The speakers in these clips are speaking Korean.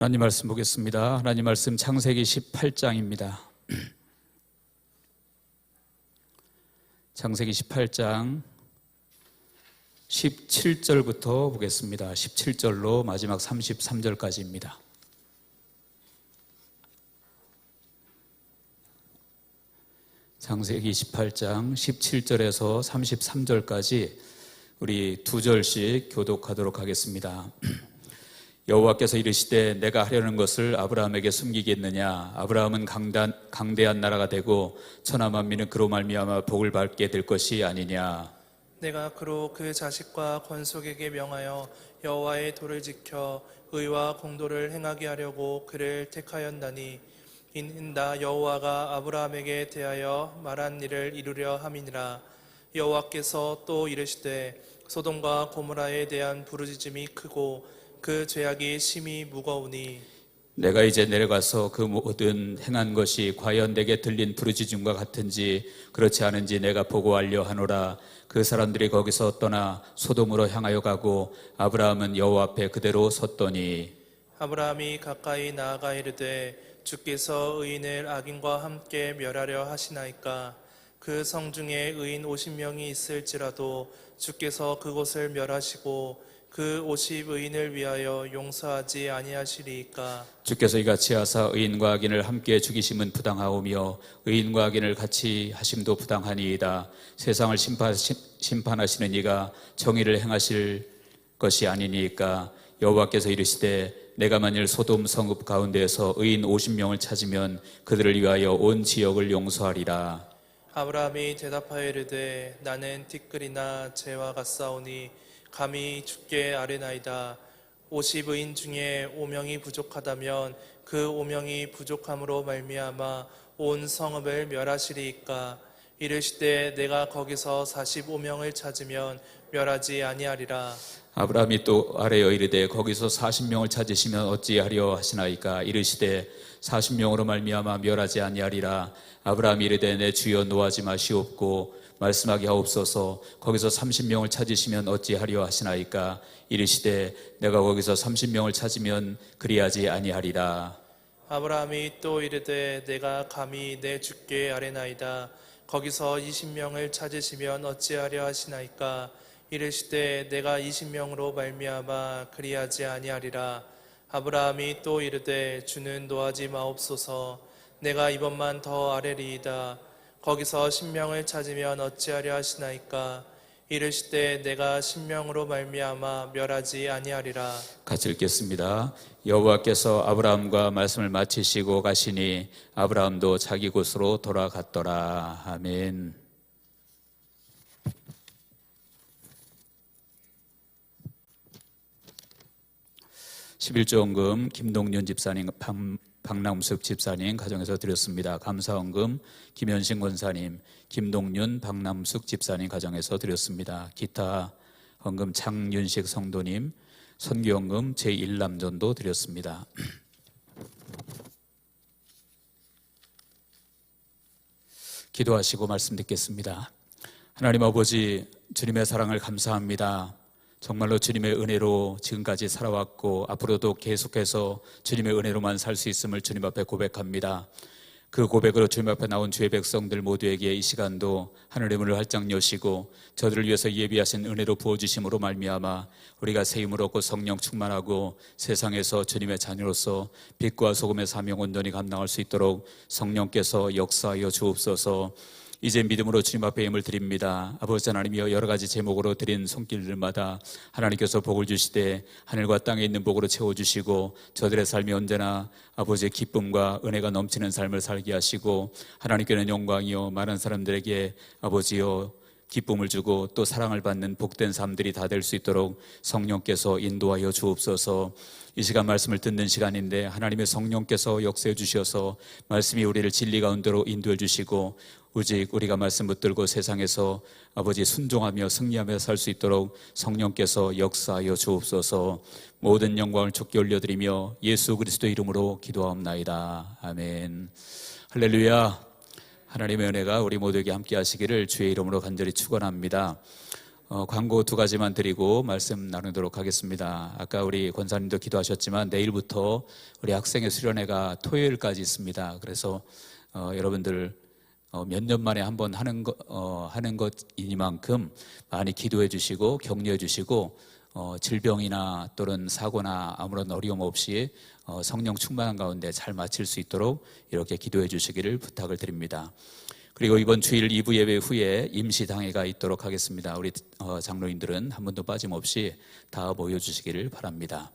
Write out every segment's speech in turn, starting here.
하나님 말씀 보겠습니다. 하나님 말씀 창세기 18장입니다. 창세기 18장 17절부터 보겠습니다. 17절로 마지막 33절까지입니다. 창세기 18장 17절에서 33절까지 우리 두 절씩 교독하도록 하겠습니다. 여호와께서 이르시되 내가 하려는 것을 아브라함에게 숨기겠느냐? 아브라함은 강대한 나라가 되고 천하 만민은 그로 말미암아 복을 받게 될 것이 아니냐? 내가 그로 그 자식과 권속에게 명하여 여호와의 도를 지켜 의와 공도를 행하게 하려고 그를 택하였나니 인다 여호와가 아브라함에게 대하여 말한 일을 이루려 함이니라. 여호와께서 또 이르시되 소돔과 고모라에 대한 부르짖음이 크고 그 죄악이 심히 무거우니 내가 이제 내려가서 그 모든 행한 것이 과연 내게 들린 부르짖음과 같은지 그렇지 않은지 내가 보고하려 하노라. 그 사람들이 거기서 떠나 소돔으로 향하여 가고 아브라함은 여호와 앞에 그대로 섰더니 아브라함이 가까이 나아가 이르되 주께서 의인을 악인과 함께 멸하려 하시나이까? 그 성 중에 의인 50명이 있을지라도 주께서 그곳을 멸하시고 그 50의인을 위하여 용서하지 아니하시리이까? 주께서 이같이 하사 의인과 악인을 함께 죽이심은 부당하오며 의인과 악인을 같이 하심도 부당하니이다. 세상을 심판하시는 이가 정의를 행하실 것이 아니니까? 여호와께서 이르시되 내가 만일 소돔 성읍 가운데에서 의인 50명을 찾으면 그들을 위하여 온 지역을 용서하리라. 아브라함이 대답하여 이르되 나는 티끌이나 재와 같사오니 감히 주께 아뢰나이다. 50의인 중에 5명이 부족하다면 그 5명이 부족함으로 말미암아 온 성읍을 멸하시리이까? 이르시되 내가 거기서 45명을 찾으면 멸하지 아니하리라. 아브라함이 또 아뢰어 이르되 거기서 40명을 찾으시면 어찌하려 하시나이까? 이르시되 40명으로 말미암아 멸하지 아니하리라. 아브라함이 이르되 내 주여 노하지 마시옵고 말씀하게 하옵소서. 거기서 30명을 찾으시면 어찌하려 하시나이까? 이르시되 내가 거기서 30명을 찾으면 그리하지 아니하리라. 아브라함이 또 이르되 내가 감히 내 주께 아뢰나이다. 거기서 20명을 찾으시면 어찌하려 하시나이까? 이르시되 내가 20명으로 말미암아 그리하지 아니하리라. 아브라함이 또 이르되 주는 노하지 마옵소서. 내가 이번만 더 아뢰리이다. 거기서 10명을 찾으면 어찌하려 하시나이까? 이르시되 내가 10명으로 말미암아 멸하지 아니하리라. 같이 읽겠습니다. 여호와께서 아브라함과 말씀을 마치시고 가시니 아브라함도 자기 곳으로 돌아갔더라. 아멘. (11조) 김동윤 집사님, 박남숙 집사님 가정에서 드렸습니다. 감사헌금 김현신 권사님, 김동윤, 박남숙 집사님 가정에서 드렸습니다. 기타 헌금 장윤식 성도님, 선교헌금 제1남전도 드렸습니다. 기도하시고 말씀 듣겠습니다. 하나님 아버지, 주님의 사랑을 감사합니다. 정말로 주님의 은혜로 지금까지 살아왔고 앞으로도 계속해서 주님의 은혜로만 살 수 있음을 주님 앞에 고백합니다. 그 고백으로 주님 앞에 나온 주의 백성들 모두에게 이 시간도 하늘의 문을 활짝 여시고 저들을 위해서 예비하신 은혜로 부어주심으로 말미암아 우리가 새 힘을 얻고 성령 충만하고 세상에서 주님의 자녀로서 빛과 소금의 사명 온전히 감당할 수 있도록 성령께서 역사하여 주옵소서. 이제 믿음으로 주님 앞에 예물 드립니다. 아버지 하나님이여, 여러 가지 제목으로 드린 손길들마다 하나님께서 복을 주시되 하늘과 땅에 있는 복으로 채워주시고 저들의 삶이 언제나 아버지의 기쁨과 은혜가 넘치는 삶을 살게 하시고 하나님께는 영광이요 많은 사람들에게 아버지여 기쁨을 주고 또 사랑을 받는 복된 삶들이 다 될 수 있도록 성령께서 인도하여 주옵소서. 이 시간 말씀을 듣는 시간인데 하나님의 성령께서 역사해 주셔서 말씀이 우리를 진리 가운데로 인도해 주시고 오직 우리가 말씀 붙들고 세상에서 아버지 순종하며 승리하며 살 수 있도록 성령께서 역사하여 주옵소서. 모든 영광을 주께 올려드리며 예수 그리스도 이름으로 기도하옵나이다. 아멘. 할렐루야. 하나님의 은혜가 우리 모두에게 함께 하시기를 주의 이름으로 간절히 축원합니다. 광고 두 가지만 드리고 말씀 나누도록 하겠습니다. 아까 우리 권사님도 기도하셨지만 내일부터 우리 학생의 수련회가 토요일까지 있습니다. 그래서 여러분들 몇 년 만에 한번 하는 것이니만큼 많이 기도해 주시고 격려해 주시고 질병이나 또는 사고나 아무런 어려움 없이 성령 충만한 가운데 잘 마칠 수 있도록 이렇게 기도해 주시기를 부탁을 드립니다. 그리고 이번 주일 2부 예배 후에 임시당회가 있도록 하겠습니다. 우리 장로님들은 한 분도 빠짐없이 다 모여주시기를 바랍니다.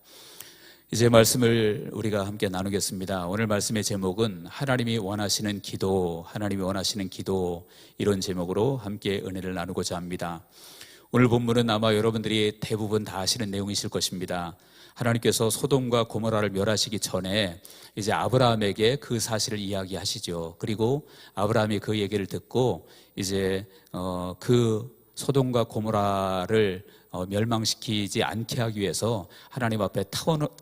이제 말씀을 우리가 함께 나누겠습니다. 오늘 말씀의 제목은 하나님이 원하시는 기도, 이런 제목으로 함께 은혜를 나누고자 합니다. 오늘 본문은 아마 여러분들이 대부분 다 아시는 내용이실 것입니다. 하나님께서 소돔과 고모라를 멸하시기 전에 이제 아브라함에게 그 사실을 이야기하시죠. 그리고 아브라함이 그 얘기를 듣고 이제 그 소돔과 고모라를 멸망시키지 않게 하기 위해서 하나님 앞에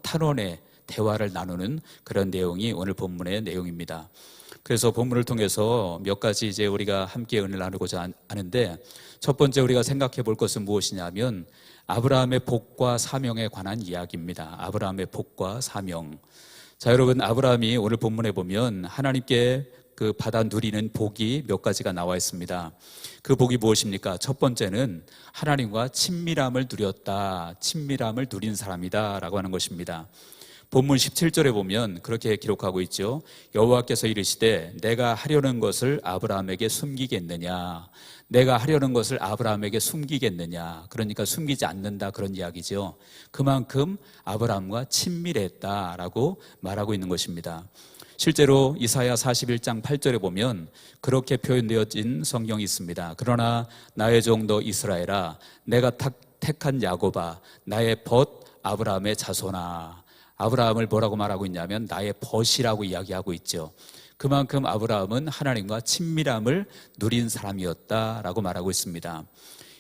탄원의 대화를 나누는 그런 내용이 오늘 본문의 내용입니다. 그래서 본문을 통해서 몇 가지 이제 우리가 함께 은혜를 나누고자 하는데, 첫 번째 우리가 생각해 볼 것은 무엇이냐면 아브라함의 복과 사명에 관한 이야기입니다. 아브라함의 복과 사명. 자, 여러분, 아브라함이 오늘 본문에 보면 하나님께 그 받아 누리는 복이 몇 가지가 나와 있습니다. 그 복이 무엇입니까? 첫 번째는 하나님과 친밀함을 누렸다. 친밀함을 누린 사람이다 라고 하는 것입니다. 본문 17절에 보면 그렇게 기록하고 있죠. 여호와께서 이르시되 내가 하려는 것을 아브라함에게 숨기겠느냐. 내가 하려는 것을 아브라함에게 숨기겠느냐. 그러니까 숨기지 않는다, 그런 이야기죠. 그만큼 아브라함과 친밀했다라고 말하고 있는 것입니다. 실제로 이사야 41장 8절에 보면 그렇게 표현되어진 성경이 있습니다. 그러나 나의 종도 이스라엘아, 내가 택한 야곱아, 나의 벗 아브라함의 자손아. 아브라함을 뭐라고 말하고 있냐면 나의 벗이라고 이야기하고 있죠. 그만큼 아브라함은 하나님과 친밀함을 누린 사람이었다라고 말하고 있습니다.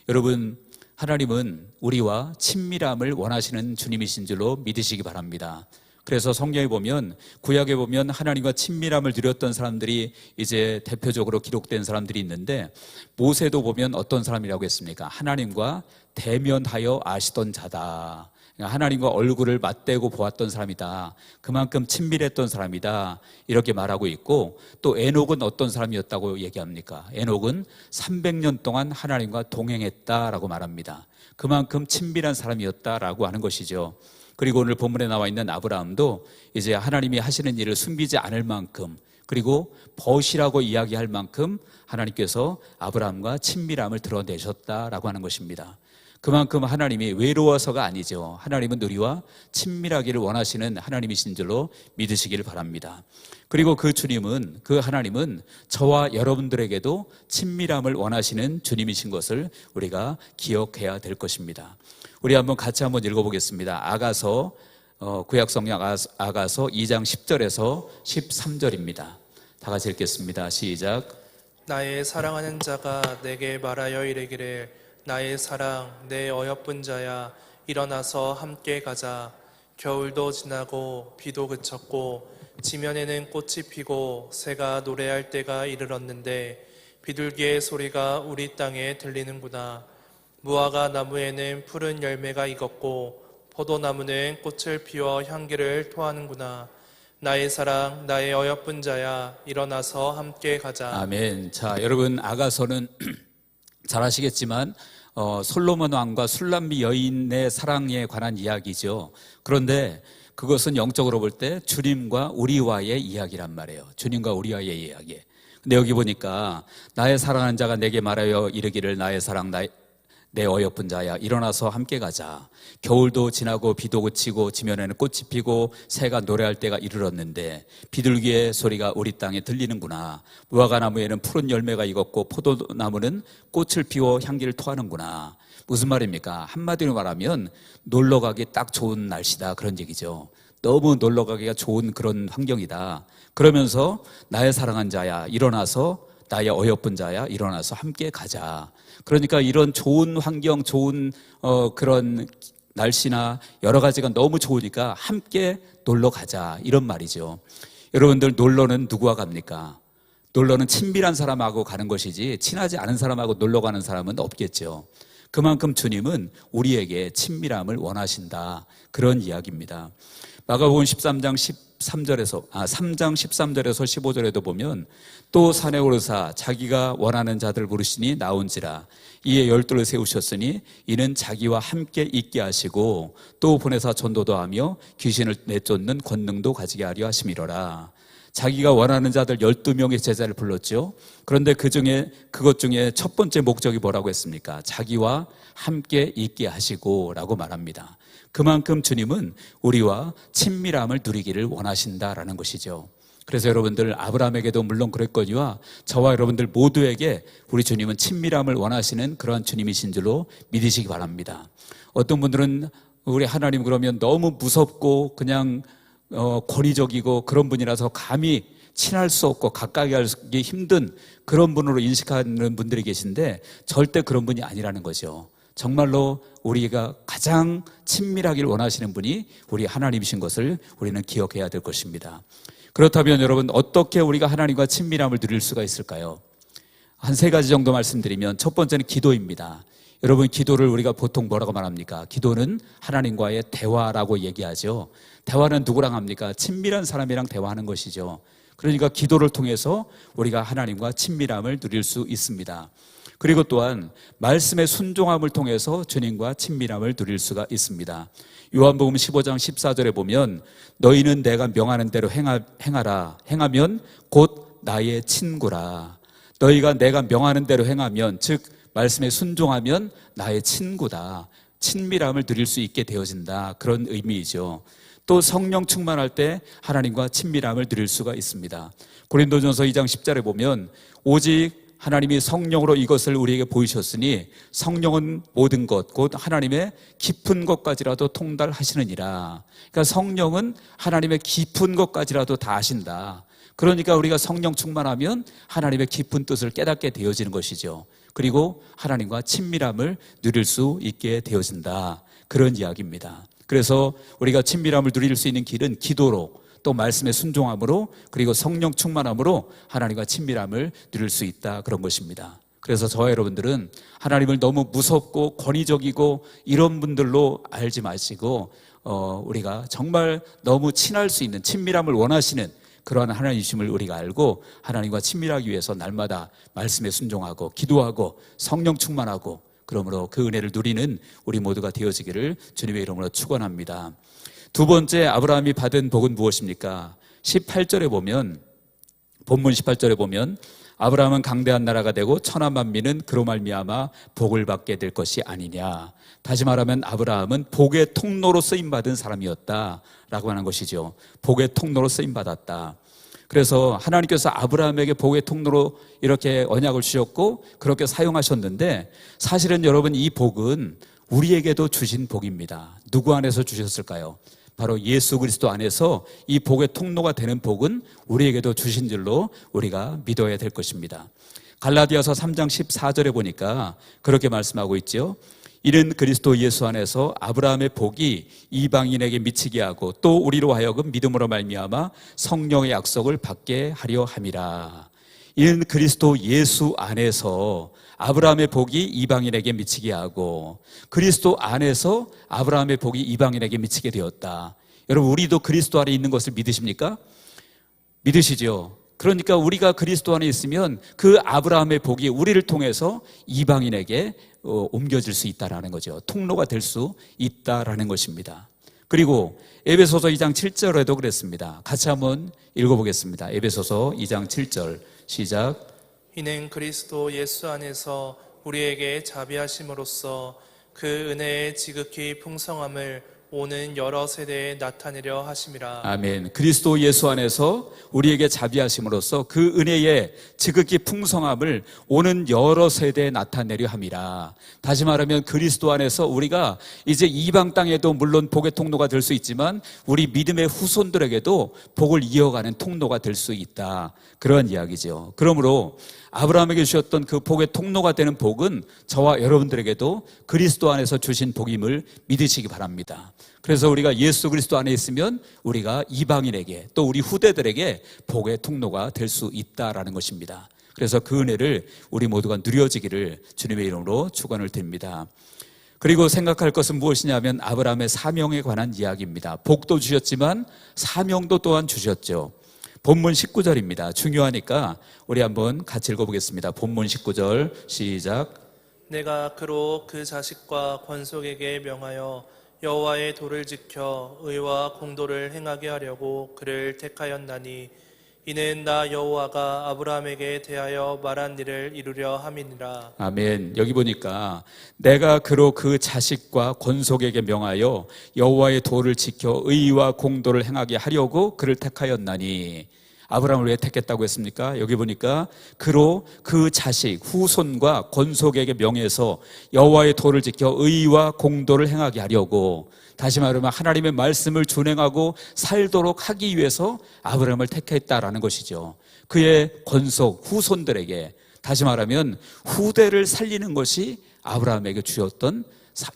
여러분, 하나님은 우리와 친밀함을 원하시는 주님이신 줄로 믿으시기 바랍니다. 그래서 성경에 보면, 구약에 보면 하나님과 친밀함을 누렸던 사람들이 이제 대표적으로 기록된 사람들이 있는데, 모세도 보면 어떤 사람이라고 했습니까? 하나님과 대면하여 아시던 자다. 하나님과 얼굴을 맞대고 보았던 사람이다. 그만큼 친밀했던 사람이다. 이렇게 말하고 있고, 또 에녹은 어떤 사람이었다고 얘기합니까? 에녹은 300년 동안 하나님과 동행했다라고 말합니다. 그만큼 친밀한 사람이었다라고 하는 것이죠. 그리고 오늘 본문에 나와 있는 아브라함도 이제 하나님이 하시는 일을 숨기지 않을 만큼, 그리고 벗이라고 이야기할 만큼 하나님께서 아브라함과 친밀함을 드러내셨다라고 하는 것입니다. 그만큼 하나님이 외로워서가 아니죠. 하나님은 우리와 친밀하기를 원하시는 하나님이신 줄로 믿으시기를 바랍니다. 그리고 그 주님은, 그 하나님은 저와 여러분들에게도 친밀함을 원하시는 주님이신 것을 우리가 기억해야 될 것입니다. 우리 같이 한번 읽어보겠습니다. 아가서, 구약성경 아가서 2장 10절에서 13절입니다. 다 같이 읽겠습니다. 시작. 나의 사랑하는 자가 내게 말하여 이르기를 나의 사랑, 내 어여쁜 자야, 일어나서 함께 가자. 겨울도 지나고 비도 그쳤고 지면에는 꽃이 피고 새가 노래할 때가 이르렀는데 비둘기의 소리가 우리 땅에 들리는구나. 무화과 나무에는 푸른 열매가 익었고 포도나무는 꽃을 피워 향기를 토하는구나. 나의 사랑, 나의 어여쁜 자야, 일어나서 함께 가자. 아멘. 자, 여러분, 아가서는 잘 아시겠지만 솔로몬 왕과 술람미 여인의 사랑에 관한 이야기죠. 그런데 그것은 영적으로 볼 때 주님과 우리와의 이야기란 말이에요. 주님과 우리와의 이야기. 근데 여기 보니까 나의 사랑하는 자가 내게 말하여 이르기를 나의 사랑, 내 어여쁜 자야, 일어나서 함께 가자. 겨울도 지나고 비도 그치고 지면에는 꽃이 피고 새가 노래할 때가 이르렀는데 비둘기의 소리가 우리 땅에 들리는구나. 무화과 나무에는 푸른 열매가 익었고 포도나무는 꽃을 피워 향기를 토하는구나. 무슨 말입니까? 한마디로 말하면 놀러 가기 딱 좋은 날씨다, 그런 얘기죠. 너무 놀러 가기가 좋은 그런 환경이다. 그러면서 나의 사랑한 자야, 일어나서, 나의 어여쁜 자야, 일어나서 함께 가자. 그러니까 이런 좋은 환경, 좋은 그런 날씨나 여러 가지가 너무 좋으니까 함께 놀러 가자, 이런 말이죠. 여러분들, 놀러는 누구와 갑니까? 놀러는 친밀한 사람하고 가는 것이지 친하지 않은 사람하고 놀러 가는 사람은 없겠죠. 그만큼 주님은 우리에게 친밀함을 원하신다. 그런 이야기입니다. 마가복음 13장 13절에서 15절에도 보면 또 산에 오르사 자기가 원하는 자들 부르시니 나온지라 이에 12를 세우셨으니 이는 자기와 함께 있게 하시고 또 보내사 전도도 하며 귀신을 내쫓는 권능도 가지게 하려 하심이로라. 자기가 원하는 자들 12명의 제자를 불렀죠. 그런데 그것 중에 첫 번째 목적이 뭐라고 했습니까? 자기와 함께 있게 하시고 라고 말합니다. 그만큼 주님은 우리와 친밀함을 누리기를 원하신다라는 것이죠. 그래서 여러분들 아브라함에게도 물론 그랬거니와 저와 여러분들 모두에게 우리 주님은 친밀함을 원하시는 그러한 주님이신 줄로 믿으시기 바랍니다. 어떤 분들은 우리 하나님 그러면 너무 무섭고 그냥 권위적이고 그런 분이라서 감히 친할 수 없고 가까이 하기 힘든 그런 분으로 인식하는 분들이 계신데 절대 그런 분이 아니라는 거죠. 정말로 우리가 가장 친밀하기를 원하시는 분이 우리 하나님이신 것을 우리는 기억해야 될 것입니다. 그렇다면 여러분 어떻게 우리가 하나님과 친밀함을 누릴 수가 있을까요? 한 3가지 정도 말씀드리면 첫 번째는 기도입니다. 여러분 기도를 우리가 보통 뭐라고 말합니까? 기도는 하나님과의 대화라고 얘기하죠. 대화는 누구랑 합니까? 친밀한 사람이랑 대화하는 것이죠. 그러니까 기도를 통해서 우리가 하나님과 친밀함을 누릴 수 있습니다. 그리고 또한 말씀의 순종함을 통해서 주님과 친밀함을 누릴 수가 있습니다. 요한복음 15장 14절에 보면 너희는 내가 명하는 대로 행하면 곧 나의 친구라. 너희가 내가 명하는 대로 행하면 즉 말씀에 순종하면 나의 친구다. 친밀함을 누릴 수 있게 되어진다. 그런 의미이죠. 또 성령 충만할 때 하나님과 친밀함을 누릴 수가 있습니다. 고린도전서 2장 10절에 보면 오직 하나님이 성령으로 이것을 우리에게 보이셨으니 성령은 모든 것 곧 하나님의 깊은 것까지라도 통달하시느니라. 그러니까 성령은 하나님의 깊은 것까지라도 다 아신다. 그러니까 우리가 성령 충만하면 하나님의 깊은 뜻을 깨닫게 되어지는 것이죠. 그리고 하나님과 친밀함을 누릴 수 있게 되어진다. 그런 이야기입니다. 그래서 우리가 친밀함을 누릴 수 있는 길은 기도로 또 말씀에 순종함으로 그리고 성령 충만함으로 하나님과 친밀함을 누릴 수 있다. 그런 것입니다. 그래서 저와 여러분들은 하나님을 너무 무섭고 권위적이고 이런 분들로 알지 마시고 우리가 정말 너무 친할 수 있는 친밀함을 원하시는 그러한 하나님이심을 우리가 알고 하나님과 친밀하기 위해서 날마다 말씀에 순종하고 기도하고 성령 충만하고 그러므로 그 은혜를 누리는 우리 모두가 되어지기를 주님의 이름으로 축원합니다. 두 번째 아브라함이 받은 복은 무엇입니까? 18절에 보면 본문 18절에 보면 아브라함은 강대한 나라가 되고 천한 만민은 그로 말미암아 복을 받게 될 것이 아니냐. 다시 말하면 아브라함은 복의 통로로 쓰임받은 사람이었다라고 하는 것이죠. 복의 통로로 쓰임받았다. 그래서 하나님께서 아브라함에게 복의 통로로 이렇게 언약을 주셨고 그렇게 사용하셨는데 사실은 여러분 이 복은 우리에게도 주신 복입니다. 누구 안에서 주셨을까요? 바로 예수 그리스도 안에서 이 복의 통로가 되는 복은 우리에게도 주신 줄로 우리가 믿어야 될 것입니다. 갈라디아서 3장 14절에 보니까 그렇게 말씀하고 있죠. 이는 그리스도 예수 안에서 아브라함의 복이 이방인에게 미치게 하고 또 우리로 하여금 믿음으로 말미암아 성령의 약속을 받게 하려 함이라. 이는 그리스도 예수 안에서 아브라함의 복이 이방인에게 미치게 하고 그리스도 안에서 아브라함의 복이 이방인에게 미치게 되었다. 여러분 우리도 그리스도 안에 있는 것을 믿으십니까? 믿으시죠? 그러니까 우리가 그리스도 안에 있으면 그 아브라함의 복이 우리를 통해서 이방인에게 옮겨질 수 있다라는 거죠. 통로가 될 수 있다라는 것입니다. 그리고 에베소서 2장 7절에도 그랬습니다. 같이 한번 읽어보겠습니다. 에베소서 2장 7절 시작. 이는 그리스도 예수 안에서 우리에게 자비하심으로써 그 은혜의 지극히 풍성함을 오는 여러 세대에 나타내려 하심이라. 아멘. 그리스도 예수 안에서 우리에게 자비하심으로써 그 은혜의 지극히 풍성함을 오는 여러 세대에 나타내려 함이라. 다시 말하면 그리스도 안에서 우리가 이제 이방 땅에도 물론 복의 통로가 될 수 있지만 우리 믿음의 후손들에게도 복을 이어가는 통로가 될 수 있다. 그런 이야기죠. 그러므로 아브라함에게 주셨던 그 복의 통로가 되는 복은 저와 여러분들에게도 그리스도 안에서 주신 복임을 믿으시기 바랍니다. 그래서 우리가 예수 그리스도 안에 있으면 우리가 이방인에게 또 우리 후대들에게 복의 통로가 될 수 있다라는 것입니다. 그래서 그 은혜를 우리 모두가 누려지기를 주님의 이름으로 축원을 드립니다. 그리고 생각할 것은 무엇이냐면 아브라함의 사명에 관한 이야기입니다. 복도 주셨지만 사명도 또한 주셨죠. 본문 19절입니다. 중요하니까 우리 한번 같이 읽어보겠습니다. 본문 19절 시작. 내가 그로 그 자식과 권속에게 명하여 여호와의 도를 지켜 의와 공도를 행하게 하려고 그를 택하였나니 이는 나 여호와가 아브라함에게 대하여 말한 일을 이루려 함이니라. 아멘. 여기 보니까 내가 그로 그 자식과 권속에게 명하여 여호와의 도를 지켜 의와 공도를 행하게 하려고 그를 택하였나니, 아브라함을 왜 택했다고 했습니까? 여기 보니까 그로 그 자식 후손과 권속에게 명해서 여호와의 도를 지켜 의와 공도를 행하게 하려고, 다시 말하면 하나님의 말씀을 준행하고 살도록 하기 위해서 아브라함을 택했다라는 것이죠. 그의 권속 후손들에게, 다시 말하면 후대를 살리는 것이 아브라함에게 주었던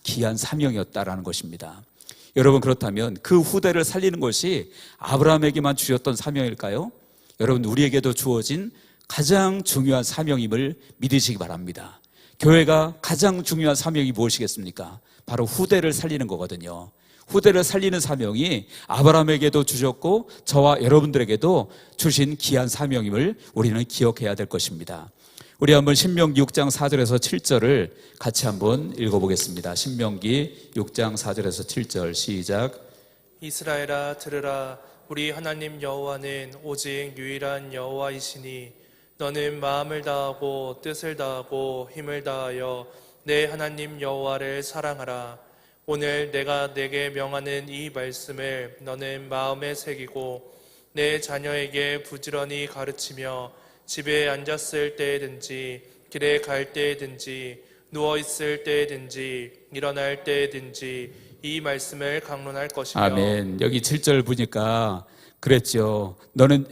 귀한 사명이었다라는 것입니다. 여러분, 그렇다면 그 후대를 살리는 것이 아브라함에게만 주었던 사명일까요? 여러분, 우리에게도 주어진 가장 중요한 사명임을 믿으시기 바랍니다. 교회가 가장 중요한 사명이 무엇이겠습니까? 바로 후대를 살리는 거거든요. 후대를 살리는 사명이 아브라함에게도 주셨고 저와 여러분들에게도 주신 귀한 사명임을 우리는 기억해야 될 것입니다. 우리 한번 신명기 6장 4절에서 7절을 같이 한번 읽어보겠습니다. 신명기 6장 4절에서 7절 시작. 이스라엘아 들으라. 우리 하나님 여호와는 오직 유일한 여호와이시니 너는 마음을 다하고 뜻을 다하고 힘을 다하여 내 하나님 여호와를 사랑하라. 오늘 내가 내게 명하는 이 말씀을 너는 마음에 새기고 내 자녀에게 부지런히 가르치며 집에 앉았을 때든지 길에 갈 때든지 누워있을 때든지 일어날 때든지 이 말씀을 강론할 것이며. 아멘. 여기 7절 보니까 그랬죠.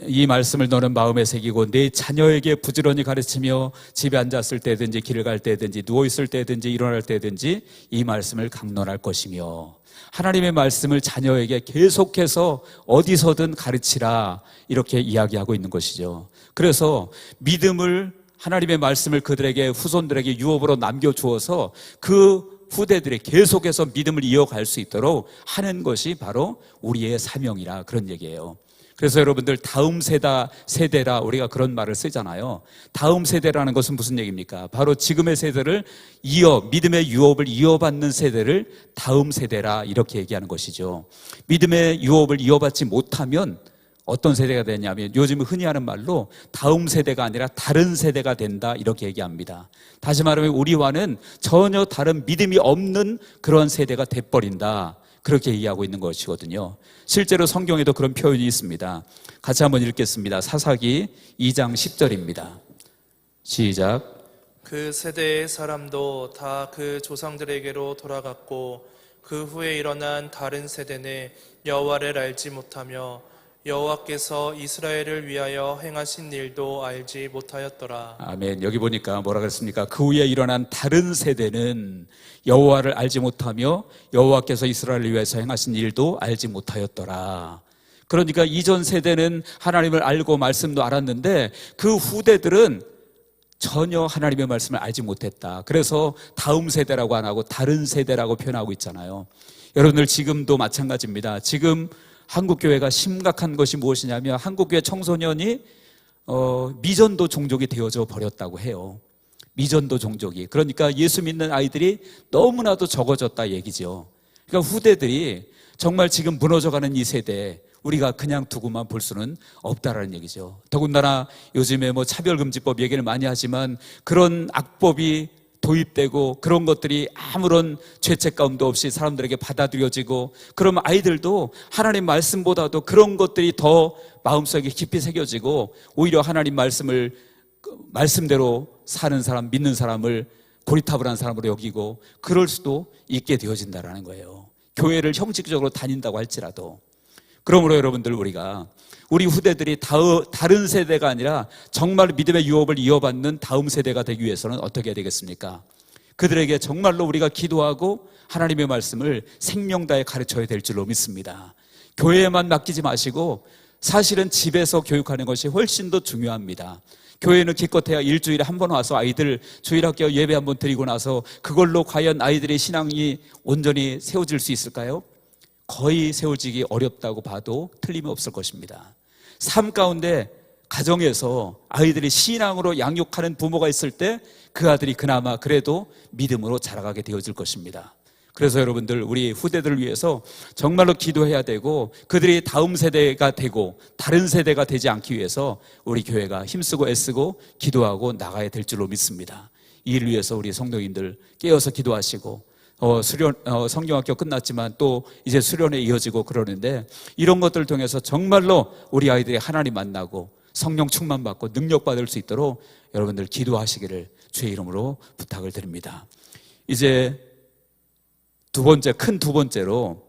이 말씀을 너는 마음에 새기고 내 자녀에게 부지런히 가르치며 집에 앉았을 때든지 길을 갈 때든지 누워있을 때든지 일어날 때든지 이 말씀을 강론할 것이며, 하나님의 말씀을 자녀에게 계속해서 어디서든 가르치라, 이렇게 이야기하고 있는 것이죠. 그래서 믿음을, 하나님의 말씀을 그들에게, 후손들에게 유업으로 남겨주어서 그 후대들이 계속해서 믿음을 이어갈 수 있도록 하는 것이 바로 우리의 사명이라, 그런 얘기예요. 그래서 여러분들, 다음 세대라 우리가 그런 말을 쓰잖아요. 다음 세대라는 것은 무슨 얘기입니까? 바로 지금의 세대를 믿음의 유업을 이어받는 세대를 다음 세대라, 이렇게 얘기하는 것이죠. 믿음의 유업을 이어받지 못하면 어떤 세대가 되냐면, 요즘 흔히 하는 말로 다음 세대가 아니라 다른 세대가 된다, 이렇게 얘기합니다. 다시 말하면 우리와는 전혀 다른 믿음이 없는 그런 세대가 돼버린다, 그렇게 이해하고 있는 것이거든요. 실제로 성경에도 그런 표현이 있습니다. 같이 한번 읽겠습니다. 사사기 2장 10절입니다. 시작. 그 세대의 사람도 다 그 조상들에게로 돌아갔고 그 후에 일어난 다른 세대는 여호와를 알지 못하며 여호와께서 이스라엘을 위하여 행하신 일도 알지 못하였더라. 아멘. 여기 보니까 뭐라 그랬습니까? 그 후에 일어난 다른 세대는 여호와를 알지 못하며 여호와께서 이스라엘을 위해서 행하신 일도 알지 못하였더라. 그러니까 이전 세대는 하나님을 알고 말씀도 알았는데 그 후대들은 전혀 하나님의 말씀을 알지 못했다. 그래서 다음 세대라고 안 하고 다른 세대라고 표현하고 있잖아요. 여러분들, 지금도 마찬가지입니다. 지금 한국교회가 심각한 것이 무엇이냐면, 한국교회 청소년이 미전도 종족이 되어져 버렸다고 해요. 미전도 종족이. 그러니까 예수 믿는 아이들이 너무나도 적어졌다 얘기죠. 그러니까 후대들이 정말 지금 무너져가는 이 세대, 우리가 그냥 두고만 볼 수는 없다라는 얘기죠. 더군다나 요즘에 차별금지법 얘기를 많이 하지만 그런 악법이 도입되고 그런 것들이 아무런 죄책감도 없이 사람들에게 받아들여지고, 그러면 아이들도 하나님 말씀보다도 그런 것들이 더 마음속에 깊이 새겨지고 오히려 하나님 말씀대로 사는 사람, 믿는 사람을 고리타분한 사람으로 여기고 그럴 수도 있게 되어진다는 거예요. 교회를 형식적으로 다닌다고 할지라도. 그러므로 여러분들, 우리 후대들이 다른 세대가 아니라 정말 믿음의 유업을 이어받는 다음 세대가 되기 위해서는 어떻게 해야 되겠습니까? 그들에게 정말로 우리가 기도하고 하나님의 말씀을 생명 다해 가르쳐야 될 줄로 믿습니다. 교회에만 맡기지 마시고 사실은 집에서 교육하는 것이 훨씬 더 중요합니다. 교회는 기껏해야 일주일에 한 번 와서 아이들 주일학교 예배 한 번 드리고 나서 그걸로 과연 아이들의 신앙이 온전히 세워질 수 있을까요? 거의 세워지기 어렵다고 봐도 틀림이 없을 것입니다. 삶 가운데 가정에서 아이들이 신앙으로 양육하는 부모가 있을 때 그 아들이 그나마 그래도 믿음으로 자라가게 되어질 것입니다. 그래서 여러분들, 우리 후대들을 위해서 정말로 기도해야 되고, 그들이 다음 세대가 되고 다른 세대가 되지 않기 위해서 우리 교회가 힘쓰고 애쓰고 기도하고 나가야 될 줄로 믿습니다. 이 일을 위해서 우리 성도님들 깨어서 기도하시고, 성경학교 끝났지만 또 이제 수련회 이어지고 그러는데, 이런 것들을 통해서 정말로 우리 아이들이 하나님 만나고 성령 충만 받고 능력 받을 수 있도록 여러분들 기도하시기를 주의 이름으로 부탁을 드립니다. 이제 큰 두 번째로,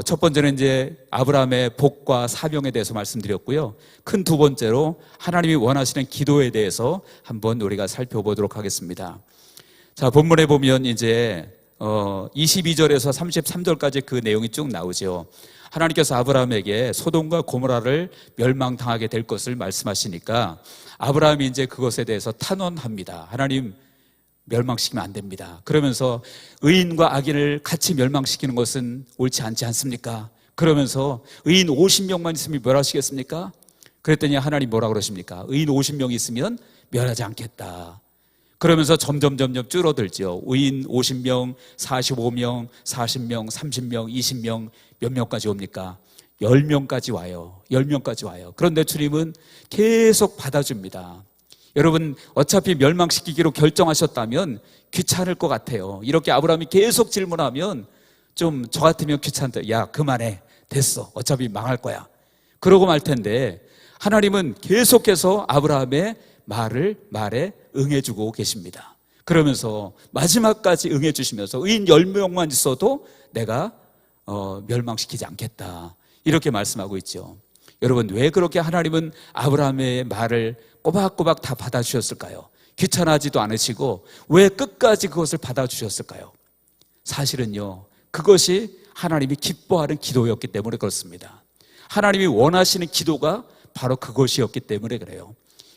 첫 번째는 이제 아브라함의 복과 사명에 대해서 말씀드렸고요. 큰 두 번째로 하나님이 원하시는 기도에 대해서 한번 우리가 살펴보도록 하겠습니다. 자, 본문에 보면 이제 22절에서 33절까지 그 내용이 쭉 나오죠. 하나님께서 아브라함에게 소돔과 고모라를 멸망당하게 될 것을 말씀하시니까 아브라함이 이제 그것에 대해서 탄원합니다. 하나님, 멸망시키면 안 됩니다. 그러면서 의인과 악인을 같이 멸망시키는 것은 옳지 않지 않습니까? 그러면서 의인 50명만 있으면 멸하시겠습니까? 그랬더니 하나님 뭐라 그러십니까? 의인 50명이 있으면 멸하지 않겠다. 그러면서 점점 줄어들죠. 의인 50명, 45명, 40명, 30명, 20명, 몇 명까지 옵니까? 10명까지 와요. 10명까지 와요. 그런데 주님은 계속 받아줍니다. 여러분, 어차피 멸망시키기로 결정하셨다면 귀찮을 것 같아요. 이렇게 아브라함이 계속 질문하면 좀 저 같으면 귀찮다. 야, 그만해. 됐어. 어차피 망할 거야. 그러고 말 텐데, 하나님은 계속해서 아브라함의 말에 응해주고 계십니다. 그러면서 마지막까지 응해주시면서 의인 10명만 있어도 내가 멸망시키지 않겠다, 이렇게 말씀하고 있죠. 여러분, 왜 그렇게 하나님은 아브라함의 말을 꼬박꼬박 다 받아주셨을까요? 귀찮아하지도 않으시고 왜 끝까지 그것을 받아주셨을까요? 사실은요, 그것이 하나님이 기뻐하는 기도였기 때문에 그렇습니다. 하나님이 원하시는 기도가 바로 그것이었기 때문에 그래요.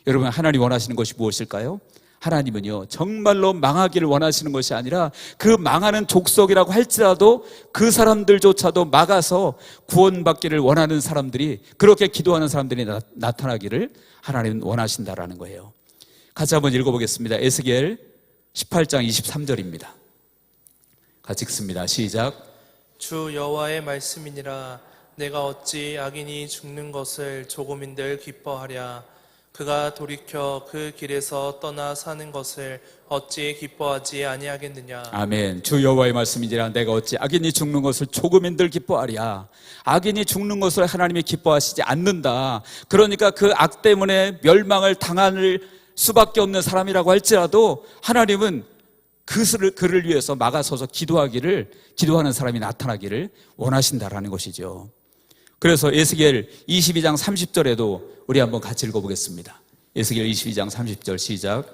여러분, 하나님 원하시는 것이 무엇일까요? 하나님은요, 정말로 망하기를 원하시는 것이 아니라 그 망하는 족속이라고 할지라도 그 사람들조차도 막아서 구원받기를 원하는 사람들이, 그렇게 기도하는 사람들이 나타나기를 하나님은 원하신다라는 거예요. 같이 한번 읽어보겠습니다. 에스겔 18장 23절입니다. 같이 읽습니다. 시작. 주 여호와의 말씀이니라. 내가 어찌 악인이 죽는 것을 조금인들 기뻐하랴. 그가 돌이켜 그 길에서 떠나 사는 것을 어찌 기뻐하지 아니하겠느냐. 아멘. 주 여호와의 말씀이니라. 내가 어찌 악인이 죽는 것을 조금인들 기뻐하랴. 악인이 죽는 것을 하나님이 기뻐하시지 않는다. 그러니까 그 악 때문에 멸망을 당할 수밖에 없는 사람이라고 할지라도 하나님은 그를 위해서 막아서서 기도하는 사람이 나타나기를 원하신다라는 것이죠. 그래서 에스겔 22장 30절에도 우리 한번 같이 읽어보겠습니다. 에스겔 22장 30절 시작.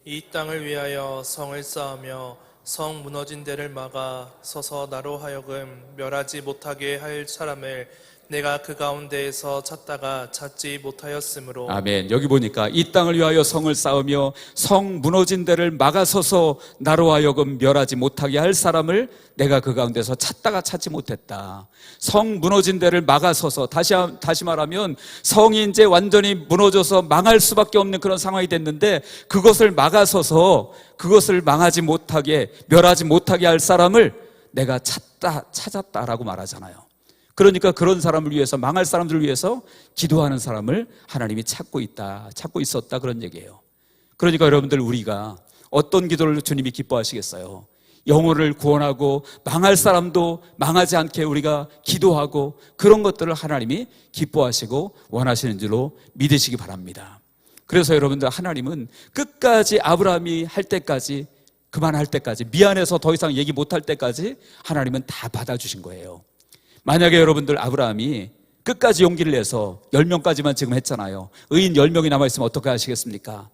이 땅을 위하여 성을 쌓으며 성 무너진 데를 막아 서서 나로 하여금 멸하지 못하게 할 사람을 내가 그 가운데에서 찾다가 찾지 못하였으므로. 아멘. 여기 보니까 이 땅을 위하여 성을 쌓으며 성 무너진 데를 막아서서 나로 하여금 멸하지 못하게 할 사람을 내가 그 가운데서 찾다가 찾지 못했다. 성 무너진 데를 막아서서, 다시 말하면 성이 이제 완전히 무너져서 망할 수밖에 없는 그런 상황이 됐는데, 그것을 막아서서 그것을 망하지 못하게, 멸하지 못하게 할 사람을 내가 찾았다라고 말하잖아요. 그러니까 그런 사람을 위해서, 망할 사람들을 위해서 기도하는 사람을 하나님이 찾고 있었다, 그런 얘기예요. 그러니까 여러분들, 우리가 어떤 기도를 주님이 기뻐하시겠어요? 영혼을 구원하고 망할 사람도 망하지 않게 우리가 기도하고, 그런 것들을 하나님이 기뻐하시고 원하시는 줄로 믿으시기 바랍니다. 그래서 여러분들, 하나님은 끝까지 아브라함이 할 때까지, 그만할 때까지, 미안해서 더 이상 얘기 못할 때까지 하나님은 다 받아주신 거예요. 만약에 여러분들, 아브라함이 끝까지 용기를 내서 10명까지만 지금 했잖아요. 의인 10명이 남아있으면 어떻게 하시겠습니까?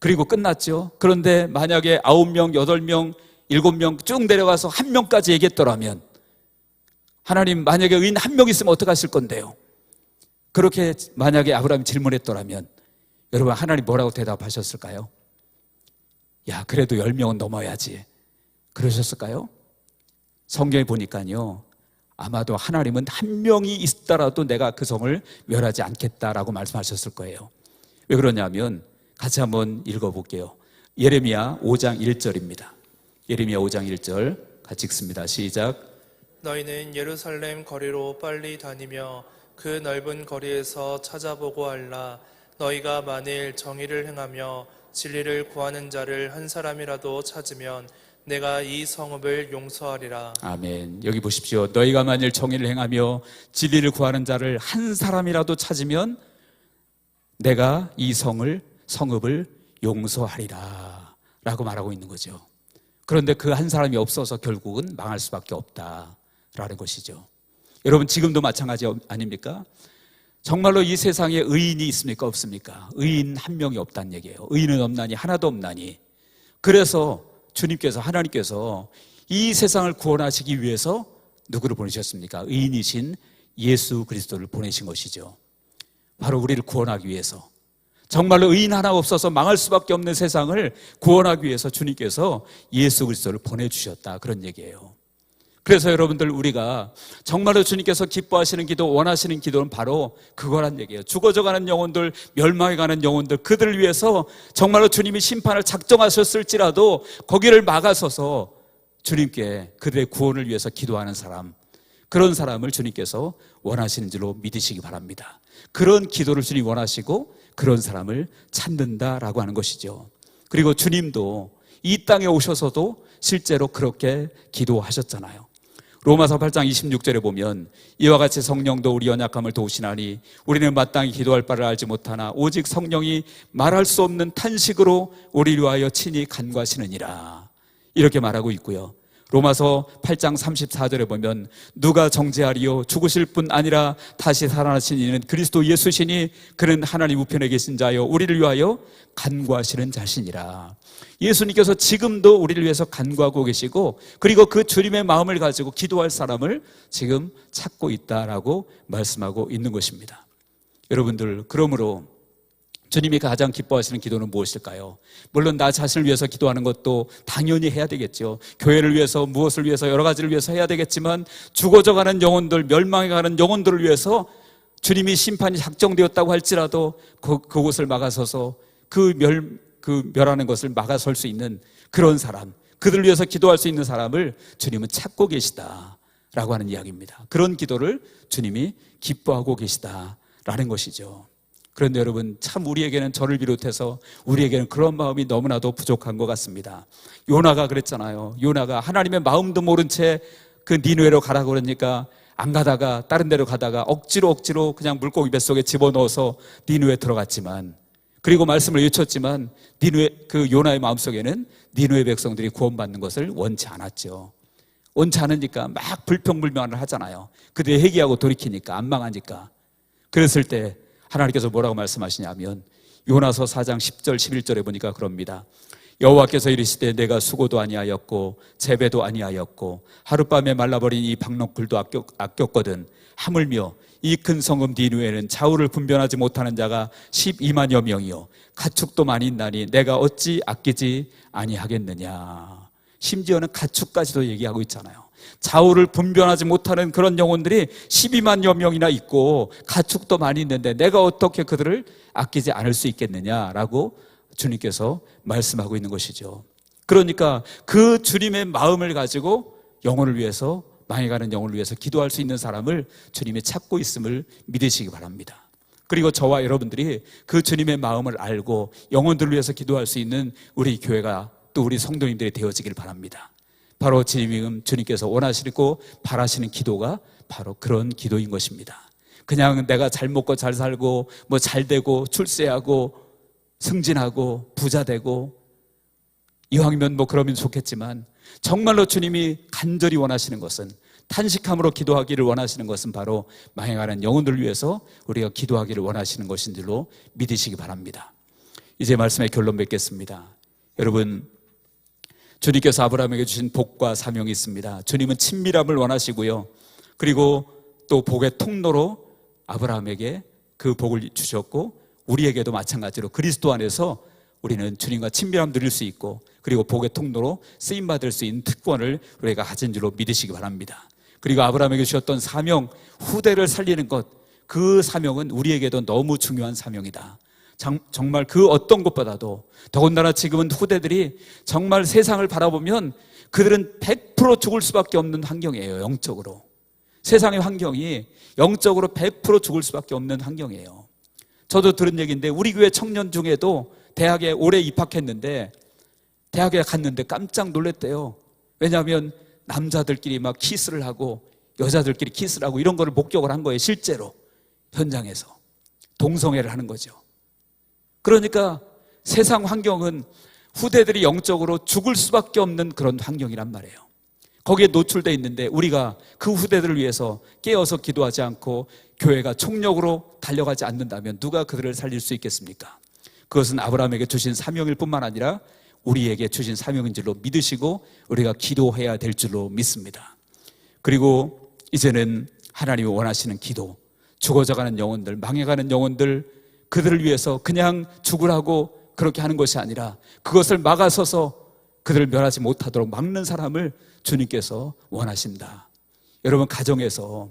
그리고 끝났죠. 그런데 만약에 9명, 8명, 7명 쭉 내려가서 1명까지 얘기했더라면, 하나님 만약에 의인 1명 있으면 어떻게 하실 건데요? 그렇게 만약에 아브라함이 질문했더라면 여러분 하나님 뭐라고 대답하셨을까요? 야, 그래도 10명은 넘어야지. 그러셨을까요? 성경에 보니까요, 아마도 하나님은 한 명이 있더라도 내가 그 성을 멸하지 않겠다라고 말씀하셨을 거예요. 왜 그러냐면 같이 한번 읽어볼게요. 예레미야 5장 1절입니다. 예레미야 5장 1절 같이 읽습니다. 시작. 너희는 예루살렘 거리로 빨리 다니며 그 넓은 거리에서 찾아보고 알라. 너희가 만일 정의를 행하며 진리를 구하는 자를 한 사람이라도 찾으면 내가 이 성읍을 용서하리라. 아멘. 여기 보십시오. 너희가 만일 정의를 행하며 진리를 구하는 자를 한 사람이라도 찾으면 내가 이 성읍을 용서하리라 라고 말하고 있는 거죠. 그런데 그 한 사람이 없어서 결국은 망할 수밖에 없다라는 것이죠. 여러분 지금도 마찬가지 아닙니까? 정말로 이 세상에 의인이 있습니까? 없습니까? 의인 한 명이 없다는 얘기예요. 의인은 없나니 하나도 없나니. 그래서 주님께서, 하나님께서 이 세상을 구원하시기 위해서 누구를 보내셨습니까? 의인이신 예수 그리스도를 보내신 것이죠. 바로 우리를 구원하기 위해서, 정말로 의인 하나 없어서 망할 수밖에 없는 세상을 구원하기 위해서 주님께서 예수 그리스도를 보내주셨다, 그런 얘기예요. 그래서 여러분들, 우리가 정말로 주님께서 기뻐하시는 기도, 원하시는 기도는 바로 그거란 얘기예요. 죽어져가는 영혼들, 멸망해가는 영혼들, 그들을 위해서 정말로 주님이 심판을 작정하셨을지라도 거기를 막아서서 주님께 그들의 구원을 위해서 기도하는 사람, 그런 사람을 주님께서 원하시는 줄로 믿으시기 바랍니다. 그런 기도를 주님이 원하시고 그런 사람을 찾는다라고 하는 것이죠. 그리고 주님도 이 땅에 오셔서도 실제로 그렇게 기도하셨잖아요. 로마서 8장 26절에 보면 이와 같이 성령도 우리 연약함을 도우시나니 우리는 마땅히 기도할 바를 알지 못하나 오직 성령이 말할 수 없는 탄식으로 우리를 위하여 친히 간구하시느니라, 이렇게 말하고 있고요. 로마서 8장 34절에 보면 누가 정죄하리요? 죽으실 뿐 아니라 다시 살아나신 이는 그리스도 예수시니 그는 하나님 우편에 계신 자요 우리를 위하여 간구하시는 자시니라. 예수님께서 지금도 우리를 위해서 간구하고 계시고, 그리고 그 주님의 마음을 가지고 기도할 사람을 지금 찾고 있다라고 말씀하고 있는 것입니다. 여러분들, 그러므로 주님이 가장 기뻐하시는 기도는 무엇일까요? 물론 나 자신을 위해서 기도하는 것도 당연히 해야 되겠죠. 교회를 위해서, 무엇을 위해서, 여러 가지를 위해서 해야 되겠지만 죽어져가는 영혼들, 멸망해가는 영혼들을 위해서 주님이 심판이 작정되었다고 할지라도 그곳을 막아서서 멸하는 것을 막아설 수 있는 그런 사람, 그들을 위해서 기도할 수 있는 사람을 주님은 찾고 계시다라고 하는 이야기입니다. 그런 기도를 주님이 기뻐하고 계시다라는 것이죠. 그런데 여러분, 참 우리에게는, 저를 비롯해서 우리에게는 그런 마음이 너무나도 부족한 것 같습니다. 요나가 그랬잖아요. 요나가 하나님의 마음도 모른 채 그 니느웨로 가라고 그러니까 안 가다가 다른 데로 가다가 억지로 그냥 물고기 뱃속에 집어넣어서 니느웨 들어갔지만, 그리고 말씀을 외쳤지만 그 요나의 마음속에는 니느웨 백성들이 구원받는 것을 원치 않았죠. 원치 않으니까 막 불평불만을 하잖아요. 그들이 회개하고 돌이키니까, 안 망하니까. 그랬을 때 하나님께서 뭐라고 말씀하시냐면 요나서 4장 10절 11절에 보니까 그럽니다. 여호와께서 이르시되 내가 수고도 아니하였고 재배도 아니하였고 하룻밤에 말라버린 이 박농풀도 아꼈거든. 하물며 이 큰 성읍 니느웨는 좌우를 분별하지 못하는 자가 12만여 명이요 가축도 많이 있나니 내가 어찌 아끼지 아니하겠느냐. 심지어는 가축까지도 얘기하고 있잖아요. 좌우를 분별하지 못하는 그런 영혼들이 12만여 명이나 있고 가축도 많이 있는데 내가 어떻게 그들을 아끼지 않을 수 있겠느냐라고 주님께서 말씀하고 있는 것이죠. 그러니까 그 주님의 마음을 가지고 영혼을 위해서, 망해가는 영혼을 위해서 기도할 수 있는 사람을 주님이 찾고 있음을 믿으시기 바랍니다. 그리고 저와 여러분들이 그 주님의 마음을 알고 영혼들을 위해서 기도할 수 있는 우리 교회가, 또 우리 성도님들이 되어지길 바랍니다. 바로 지금 주님께서 원하시고 바라시는 기도가 바로 그런 기도인 것입니다. 그냥 내가 잘 먹고 잘 살고 뭐 잘 되고 출세하고 승진하고 부자 되고 이왕이면 뭐 그러면 좋겠지만, 정말로 주님이 간절히 원하시는 것은, 탄식함으로 기도하기를 원하시는 것은 바로 망해가는 영혼들을 위해서 우리가 기도하기를 원하시는 것인 줄로 믿으시기 바랍니다. 이제 말씀의 결론 맺겠습니다. 여러분, 주님께서 아브라함에게 주신 복과 사명이 있습니다. 주님은 친밀함을 원하시고요, 그리고 또 복의 통로로 아브라함에게 그 복을 주셨고 우리에게도 마찬가지로 그리스도 안에서 우리는 주님과 친밀함 누릴 수 있고 그리고 복의 통로로 쓰임받을 수 있는 특권을 우리가 가진 줄로 믿으시기 바랍니다. 그리고 아브라함에게 주셨던 사명, 후대를 살리는 것, 그 사명은 우리에게도 너무 중요한 사명이다. 정말 그 어떤 것보다도 더군다나 지금은 후대들이 정말 세상을 바라보면 그들은 100% 죽을 수밖에 없는 환경이에요. 영적으로. 세상의 환경이 영적으로 100% 죽을 수밖에 없는 환경이에요. 저도 들은 얘기인데 우리 교회 청년 중에도 대학에 올해 입학했는데 대학에 갔는데 깜짝 놀랐대요. 왜냐하면 남자들끼리 막 키스를 하고 여자들끼리 키스를 하고 이런 거를 목격을 한 거예요. 실제로 현장에서 동성애를 하는 거죠. 그러니까 세상 환경은 후대들이 영적으로 죽을 수밖에 없는 그런 환경이란 말이에요. 거기에 노출되어 있는데 우리가 그 후대들을 위해서 깨어서 기도하지 않고 교회가 총력으로 달려가지 않는다면 누가 그들을 살릴 수 있겠습니까? 그것은 아브라함에게 주신 사명일 뿐만 아니라 우리에게 주신 사명인 줄로 믿으시고 우리가 기도해야 될 줄로 믿습니다. 그리고 이제는 하나님이 원하시는 기도, 죽어져가는 영혼들, 망해가는 영혼들, 그들을 위해서 그냥 죽으라고 그렇게 하는 것이 아니라 그것을 막아서서 그들을 멸하지 못하도록 막는 사람을 주님께서 원하신다. 여러분, 가정에서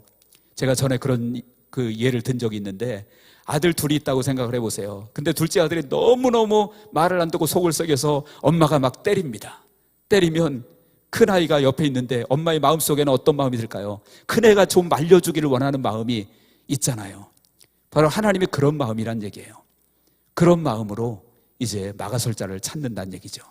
제가 전에 그런 그 예를 든 적이 있는데 아들 둘이 있다고 생각을 해보세요. 근데 둘째 아들이 너무너무 말을 안 듣고 속을 썩여서 엄마가 막 때립니다. 때리면 큰아이가 옆에 있는데 엄마의 마음속에는 어떤 마음이 들까요? 큰애가 좀 말려주기를 원하는 마음이 있잖아요. 바로 하나님의 그런 마음이란 얘기예요. 그런 마음으로 이제 막아설 자를 찾는다는 얘기죠.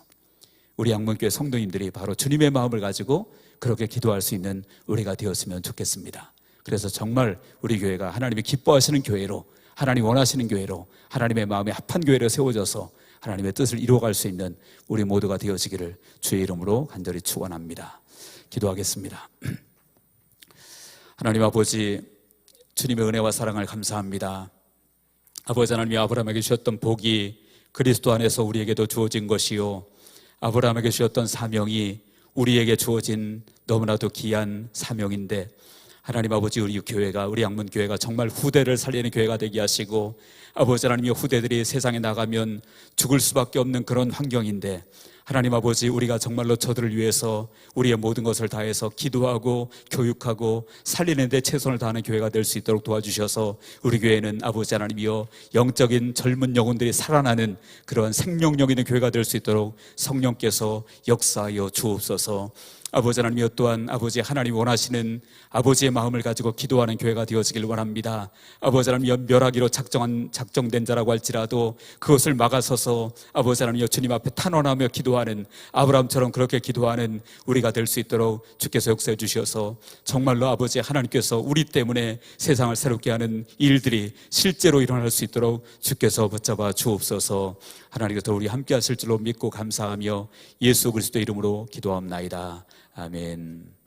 우리 양문교회 성도님들이 바로 주님의 마음을 가지고 그렇게 기도할 수 있는 우리가 되었으면 좋겠습니다. 그래서 정말 우리 교회가 하나님이 기뻐하시는 교회로, 하나님 원하시는 교회로, 하나님의 마음에 합한 교회로 세워져서 하나님의 뜻을 이루어갈 수 있는 우리 모두가 되어지기를 주의 이름으로 간절히 축원합니다. 기도하겠습니다. 하나님 아버지, 주님의 은혜와 사랑을 감사합니다. 아버지 하나님이 아브라함에게 주셨던 복이 그리스도 안에서 우리에게도 주어진 것이요, 아브라함에게 주셨던 사명이 우리에게 주어진 너무나도 귀한 사명인데, 하나님 아버지, 우리 교회가, 우리 양문교회가 정말 후대를 살리는 교회가 되게 하시고, 아버지 하나님이 후대들이 세상에 나가면 죽을 수밖에 없는 그런 환경인데, 하나님 아버지, 우리가 정말로 저들을 위해서 우리의 모든 것을 다해서 기도하고 교육하고 살리는 데 최선을 다하는 교회가 될 수 있도록 도와주셔서 우리 교회는 아버지 하나님이여 영적인 젊은 영혼들이 살아나는 그런 생명력 있는 교회가 될 수 있도록 성령께서 역사하여 주옵소서. 아버지 하나님이여, 또한 아버지 하나님 원하시는 아버지의 마음을 가지고 기도하는 교회가 되어지길 원합니다. 아버지 하나님이여, 멸하기로 작정된 자라고 할지라도 그것을 막아서서 아버지 하나님이여 주님 앞에 탄원하며 기도하는, 아브라함처럼 그렇게 기도하는 우리가 될 수 있도록 주께서 역사해 주셔서 정말로 아버지 하나님께서 우리 때문에 세상을 새롭게 하는 일들이 실제로 일어날 수 있도록 주께서 붙잡아 주옵소서. 하나님께서 우리 함께 하실 줄로 믿고 감사하며 예수 그리스도 이름으로 기도합나이다. 아멘.